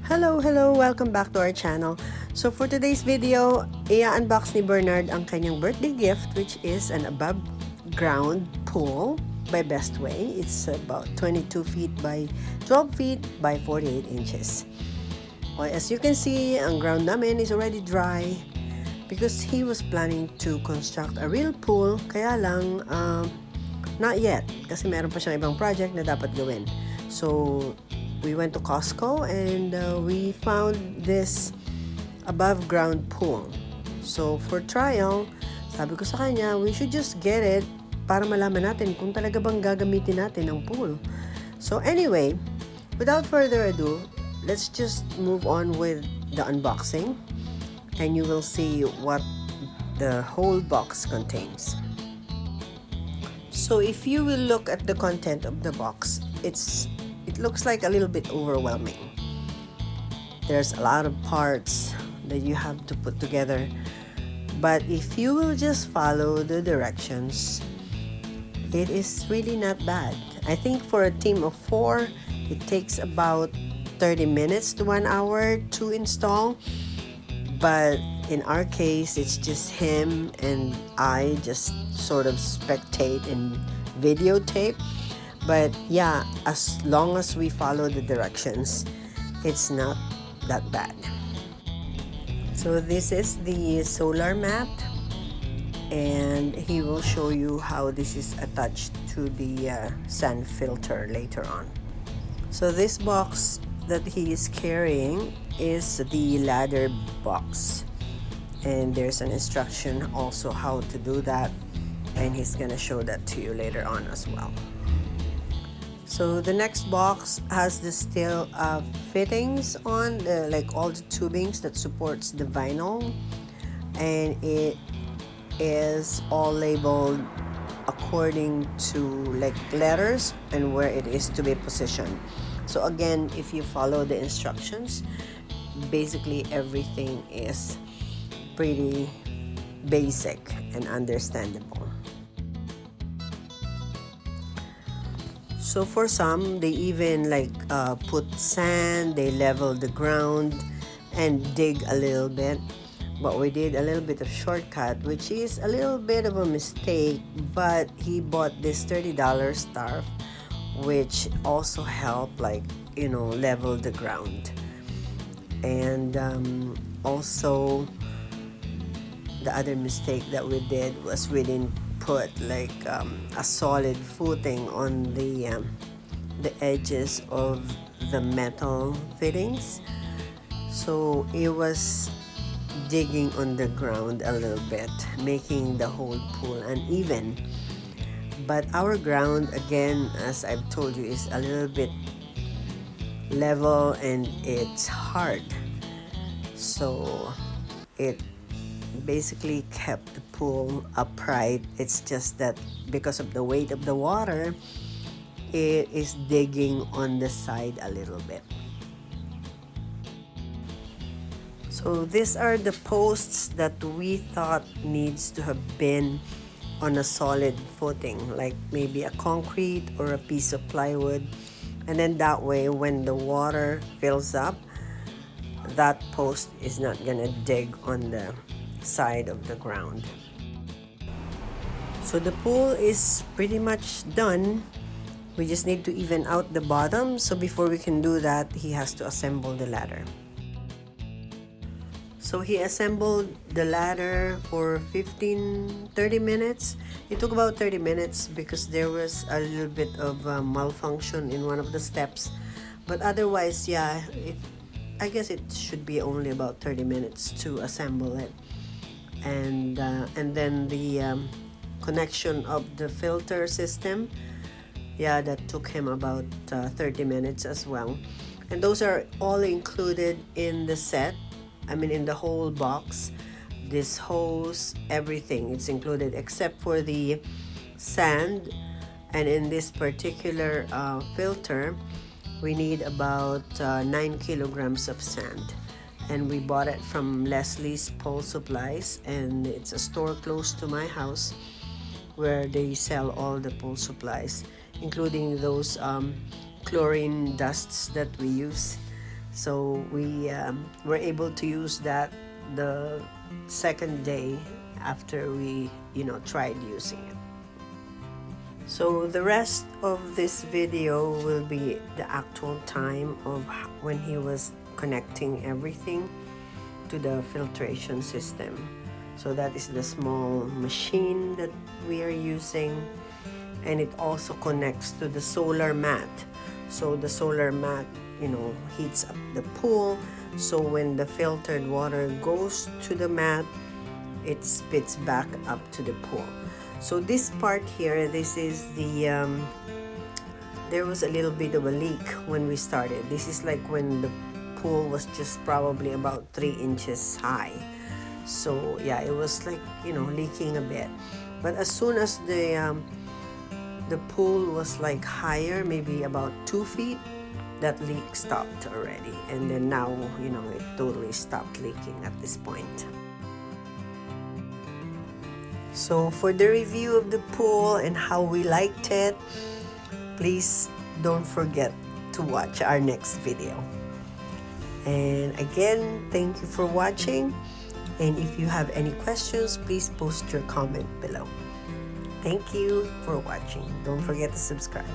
Hello! Welcome back to our channel. So for today's video, i-unbox ni Bernard ang kanyang birthday gift, which is an above ground pool by Bestway. It's about 22 feet by 12 feet by 48 inches. Well, as you can see, ang ground namin is already dry because he was planning to construct a real pool. Kaya lang, not yet. Kasi meron pa siyang ibang project na dapat gawin. So, we went to Costco and we found this above ground pool. So for trial, sabi ko sa kanya, we should just get it para malaman natin kung talaga bang gagamitin natin ang pool. So anyway, without further ado, let's just move on with the unboxing and you will see what the whole box contains. So if you will look at the content of the box, it looks like a little bit overwhelming. There's a lot of parts that you have to put together, but if you will just follow the directions, it is really not bad. I think for a team of 4, it takes about 30 minutes to 1 hour to install, but in our case, it's just him and I just sort of spectate and videotape. But yeah, as long as we follow the directions, it's not that bad. So this is the solar mat, and he will show you how this is attached to the sand filter later on. So this box that he is carrying is the ladder box, and there's an instruction also how to do that, and he's gonna show that to you later on as well. So the next box has the steel fittings on, like all the tubings that supports the vinyl, and it is all labeled according to like letters and where it is to be positioned. So again, if you follow the instructions, basically everything is pretty basic and understandable. So for some, they even put sand, they level the ground and dig a little bit. But we did a little bit of shortcut, which is a little bit of a mistake, but he bought this $30 scarf, which also helped level the ground. And also the other mistake that we did was we didn't put a solid footing on the edges of the metal fittings, so it was digging on the ground a little bit, making the whole pool uneven. But our ground, again, as I've told you, is a little bit level and it's hard, so it basically kept the pool upright. It's just that because of the weight of the water, it is digging on the side a little bit. So these are the posts that we thought needs to have been on a solid footing, like maybe a concrete or a piece of plywood, and then that way when the water fills up, that post is not gonna dig on the side of the ground. So the pool is pretty much done. We just need to even out the bottom. So before we can do that, he has to assemble the ladder. So he assembled the ladder for 15-30 minutes. It took about 30 minutes because there was a little bit of malfunction in one of the steps. But otherwise, yeah, I guess it should be only about 30 minutes to assemble it. And then the connection of the filter system, yeah, that took him about 30 minutes as well. And those are all included in the set. I mean, in the whole box. This hose, everything, it's included except for the sand. And in this particular filter, we need about 9 kilograms of sand. And we bought it from Leslie's Pole Supplies, and it's a store close to my house where they sell all the pool supplies, including those chlorine dusts that we use. So we were able to use that the second day after we tried using it. So the rest of this video will be the actual time of when he was connecting everything to the filtration system. So that is the small machine that we are using, and it also connects to the solar mat. So the solar mat heats up the pool, so when the filtered water goes to the mat, it spits back up to the pool. So this part here, this is the there was a little bit of a leak when we started. This is like when the pool was just probably about 3 inches high. So yeah, it was like leaking a bit. But as soon as the pool was like higher, maybe about 2 feet, that leak stopped already. And then now it totally stopped leaking at this point. So for the review of the pool and how we liked it, please don't forget to watch our next video. And again, thank you for watching. And if you have any questions, please post your comment below. Thank you for watching. Don't forget to subscribe.